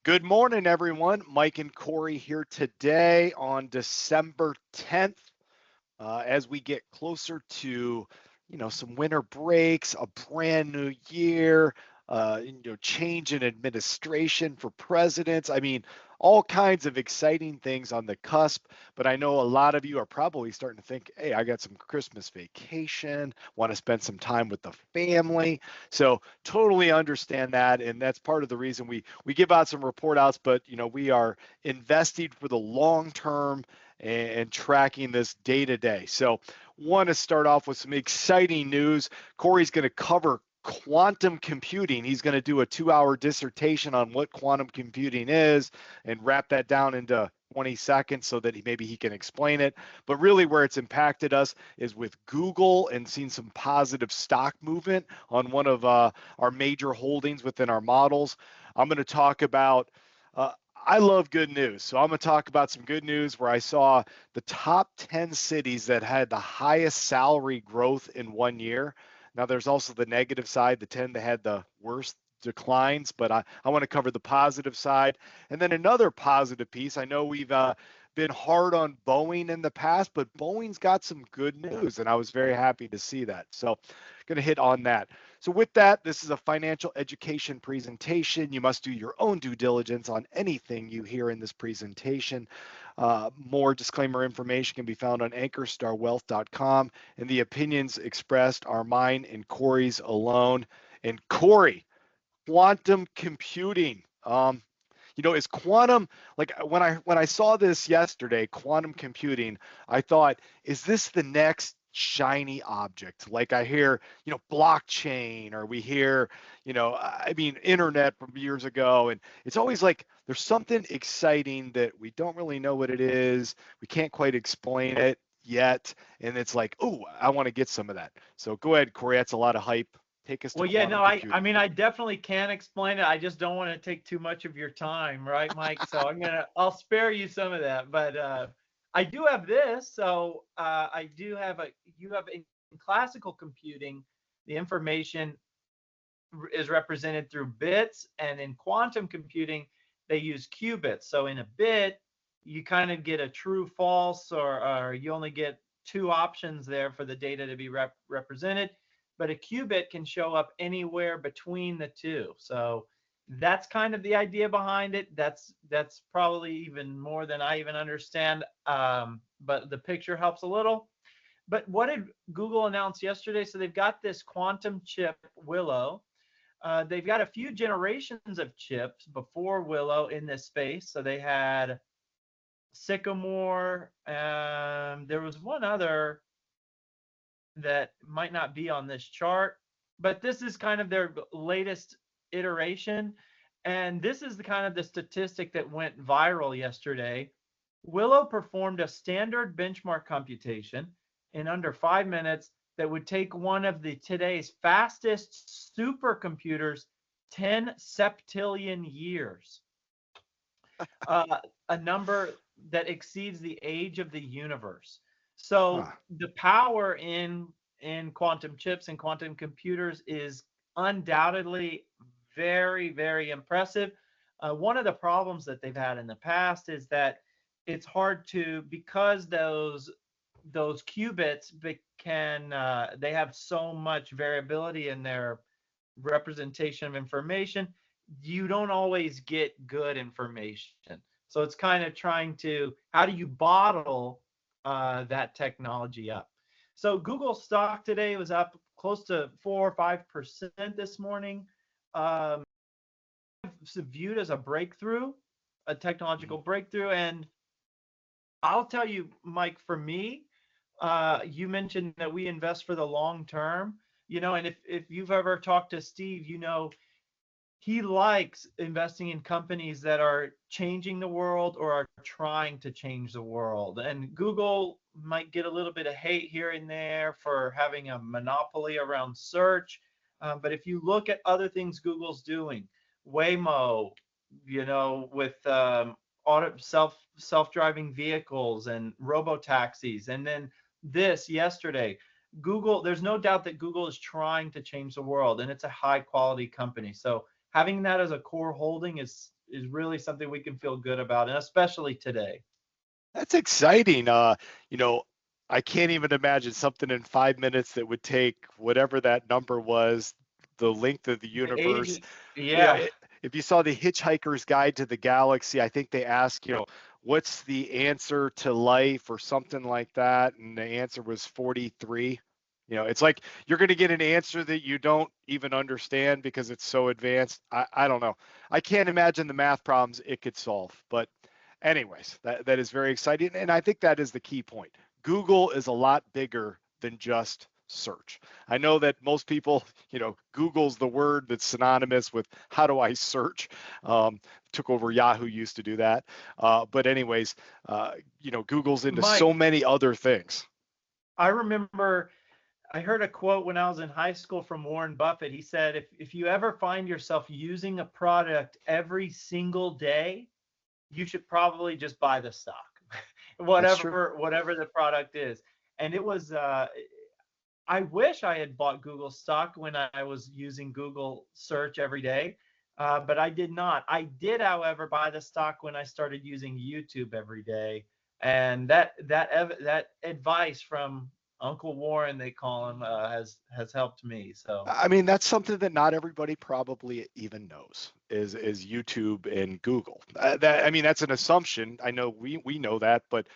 Good morning, everyone. Mike and Corey here today on December 10th. As we get closer to, some winter breaks, a brand new year, change in administration for presidents. I mean, all kinds of exciting things on the cusp. But I know a lot of you are probably starting to think, hey, I got some Christmas vacation, want to spend some time with the family. So totally understand that. And that's part of the reason we give out some report outs, but we are invested for the long term and tracking this day to day. So want to start off with some exciting news. Corey's going to cover quantum computing. He's going to do a 2-hour dissertation on what quantum computing is and wrap that down into 20 seconds so that maybe he can explain it. But really where it's impacted us is with Google and seen some positive stock movement on one of our major holdings within our models. I'm going to talk about I love good news. So I'm going to talk about some good news where I saw the top 10 cities that had the highest salary growth in 1 year. Now, there's also the negative side, the 10 that had the worst declines, but I want to cover the positive side. And then another positive piece. I know we've been hard on Boeing in the past, but Boeing's got some good news, and I was very happy to see that. So going to hit on that. So with that, this is a financial education presentation. You must do your own due diligence on anything you hear in this presentation. More disclaimer information can be found on ankerstarwealth.com, and the opinions expressed are mine and Corey's alone. And Corey, quantum computing. Is quantum, like when I saw this yesterday, quantum computing, I thought, is this the next shiny object? Like I hear, blockchain, or we hear, internet from years ago, and it's always like there's something exciting that we don't really know what it is. We can't quite explain it yet, and it's like, oh, I want to get some of that. So go ahead, Corey. That's a lot of hype. Take us to Well, yeah, quantum no, I, computing. I mean, I definitely can explain it. I just don't want to take too much of your time, right, Mike? So I'll spare you some of that. But I do have this. So you have in classical computing, the information is represented through bits, and in quantum computing, they use qubits. So in a bit, you kind of get a true false, or you only get two options there for the data to be represented. But a qubit can show up anywhere between the two. So that's kind of the idea behind it. That's probably even more than I even understand. But the picture helps a little. But what did Google announce yesterday? So they've got this quantum chip, Willow. They've got a few generations of chips before Willow in this space. So they had Sycamore. There was one other that might not be on this chart, but this is kind of their latest iteration. And this is the kind of the statistic that went viral yesterday. Willow performed a standard benchmark computation in under 5 minutes that would take one of today's fastest supercomputers 10 septillion years, a number that exceeds the age of the universe. So the power in quantum chips and quantum computers is undoubtedly very, very impressive. One of the problems that they've had in the past is that it's hard to, because those qubits they have so much variability in their representation of information, you don't always get good information. So it's kind of trying to, how do you bottle that technology up? So Google stock today was up close to 4 or 5% this morning. It's viewed as a breakthrough, a technological breakthrough. And I'll tell you, Mike, for me, you mentioned that we invest for the long term, and if you've ever talked to Steve, he likes investing in companies that are changing the world or are trying to change the world. And Google might get a little bit of hate here and there for having a monopoly around search. But if you look at other things Google's doing, Waymo, with self-driving vehicles and robo-taxis, and then this yesterday, Google, there's no doubt that Google is trying to change the world, and it's a high quality company. So having that as a core holding is is really something we can feel good about, and especially today. That's exciting. You know, I can't even imagine something in 5 minutes that would take whatever that number was, the length of the The universe. age, You know, yeah. if you saw the Hitchhiker's Guide to the Galaxy, I think they ask, you know, what's the answer to life or something like that, and the answer was 43. You know, it's like you're going to get an answer that you don't even understand because it's so advanced. I don't know. I can't imagine the math problems it could solve, but anyways, that is very exciting. And I think that is the key point. Google is a lot bigger than just search. I know that most people, you know, Google's the word that's synonymous with how do I search. Took over Yahoo used to do that. But anyways, you know, Google's into so Mike, many other things. I remember I heard a quote when I was in high school from Warren Buffett. He said, if you ever find yourself using a product every single day, you should probably just buy the stock, That's true. whatever the product is. And it was, I wish I had bought Google stock when I was using Google search every day, but I did not. I did, however, buy the stock when I started using YouTube every day, and that advice from Uncle Warren, they call him, has helped me. So I mean, that's something that not everybody probably even knows is YouTube and Google. That I mean, that's an assumption. I know we know that, but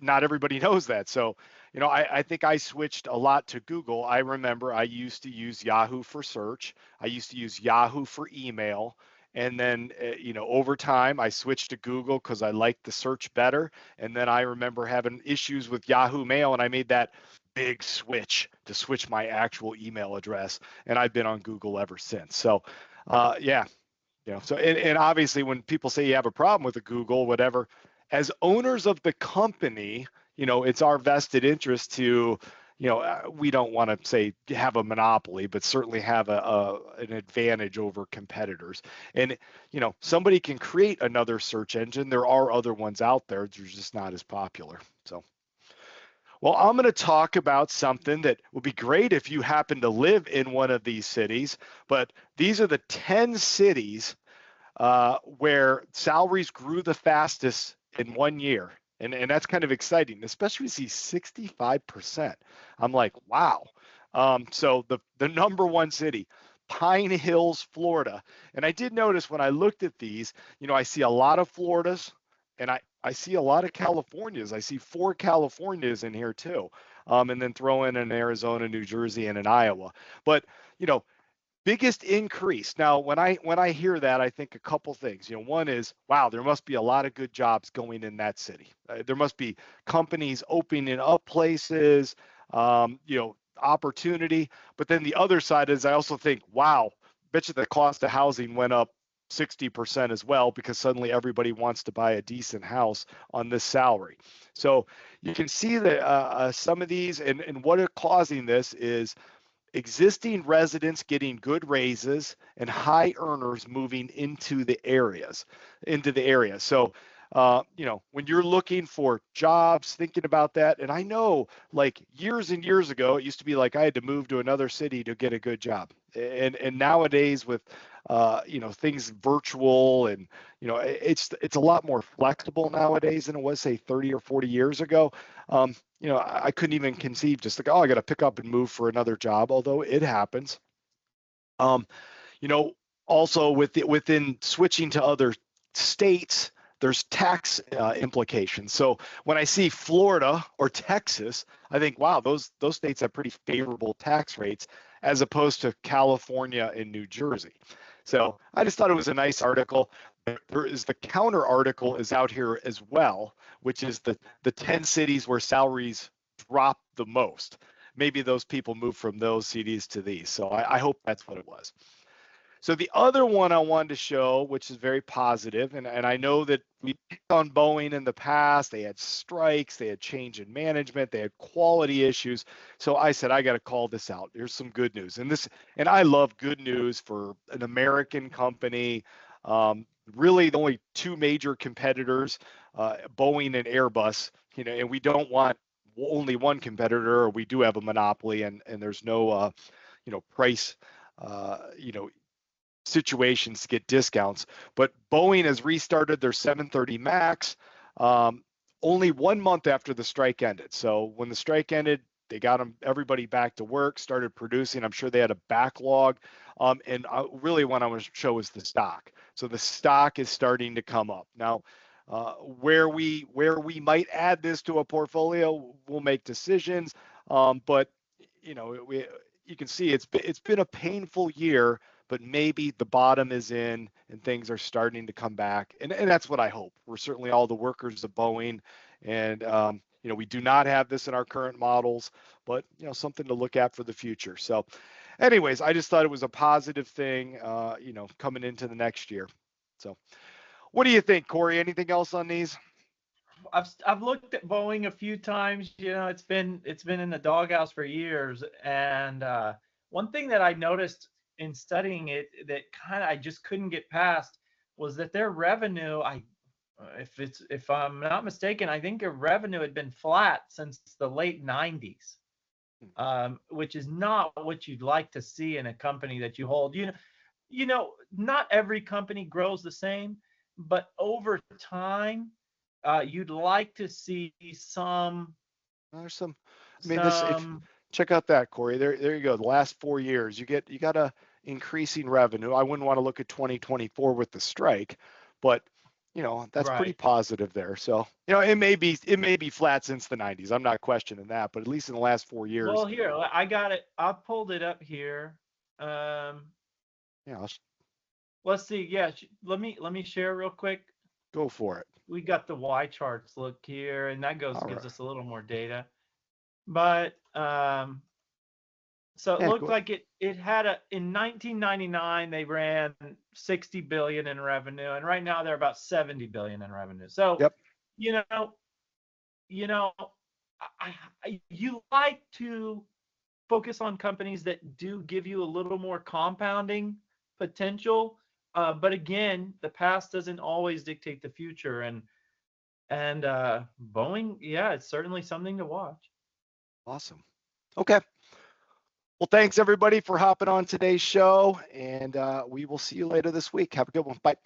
not everybody knows that. So, you know, I think I switched a lot to Google. I remember I used to use Yahoo for search. I used to use Yahoo for email. And then, you know, over time, I switched to Google because I liked the search better. And then I remember having issues with Yahoo Mail, and I made that big switch to switch my actual email address, and I've been on Google ever since. So yeah, you know, so and obviously when people say you have a problem with a Google whatever, as owners of the company, you know, it's our vested interest to, you know, we don't want to say have a monopoly, but certainly have an advantage over competitors. And you know, somebody can create another search engine. There are other ones out there, they're just not as popular. So well, I'm going to talk about something that would be great if you happen to live in one of these cities, but these are the 10 cities where salaries grew the fastest in 1 year. And that's kind of exciting, especially to see 65%. I'm like, wow. So the number one city, Pine Hills, Florida. And I did notice when I looked at these, you know, I see a lot of Floridas and I see a lot of Californias. I see 4 Californias in here too. And then throw in an Arizona, New Jersey, and an Iowa. But, you know, biggest increase. Now, when I hear that, I think a couple things. You know, one is, wow, there must be a lot of good jobs going in that city. There must be companies opening up places, you know, opportunity. But then the other side is, I also think, wow, bet you the cost of housing went up 60% as well because suddenly everybody wants to buy a decent house on this salary. So you can see that some of these and what are causing this is existing residents getting good raises and high earners moving into the area. So you know, when you're looking for jobs, thinking about that, and I know like years and years ago it used to be like I had to move to another city to get a good job, and nowadays with you know, things virtual, and you know, it's a lot more flexible nowadays than it was say 30 or 40 years ago. You know, I couldn't even conceive just like, oh, I got to pick up and move for another job, although it happens. Um, you know, also within switching to other states, there's tax implications. So when I see Florida or Texas, I think, wow, those states have pretty favorable tax rates as opposed to California and New Jersey. So I just thought it was a nice article. There is the counter article is out here as well, which is the 10 cities where salaries drop the most. Maybe those people move from those cities to these. So I hope that's what it was. So the other one I wanted to show, which is very positive, and I know that we picked on Boeing in the past. They had strikes, they had change in management, they had quality issues. So I said, I got to call this out. Here's some good news. And I love good news for an American company. Really, the only 2 major competitors, Boeing and Airbus. You know, and we don't want only one competitor, or we do have a monopoly, and there's no, you know, price, you know, situations to get discounts. But Boeing has restarted their 730 MAX only 1 month after the strike ended. So when the strike ended, they got everybody back to work, started producing. I'm sure they had a backlog. And really what I want to show is the stock. So the stock is starting to come up. Now, where we might add this to a portfolio, we'll make decisions. But you can see it's been a painful year, but maybe the bottom is in and things are starting to come back. And that's what I hope. We're certainly all the workers of Boeing, and we do not have this in our current models, but something to look at for the future. So anyways, I just thought it was a positive thing, coming into the next year. So what do you think, Corey? Anything else on these? I've looked at Boeing a few times. It's been in the doghouse for years. And one thing that I noticed in studying it that I just couldn't get past was that their revenue, if I'm not mistaken, I think their revenue had been flat since the late 90s, which is not what you'd like to see in a company that you hold. Not every company grows the same, but over time, you'd like to see some. There's some. I mean, check out that, Corey. There you go. The last 4 years, you got a increasing revenue. I wouldn't want to look at 2024 with the strike, but that's Right. pretty positive there. So it may be flat since the 90s. I'm not questioning that, but at least in the last 4 years. Well, here I got it. I pulled it up here. Yeah. Let's see. Yeah, let me share real quick. Go for it. We got the Y charts look here, and that gives right. us a little more data. But so it looked like it had in 1999 they ran 60 billion in revenue, and right now they're about 70 billion in revenue. So yep. you like to focus on companies that do give you a little more compounding potential. But again, the past doesn't always dictate the future, and Boeing, yeah, it's certainly something to watch. Awesome. Okay. Well, thanks everybody for hopping on today's show, and we will see you later this week. Have a good one. Bye.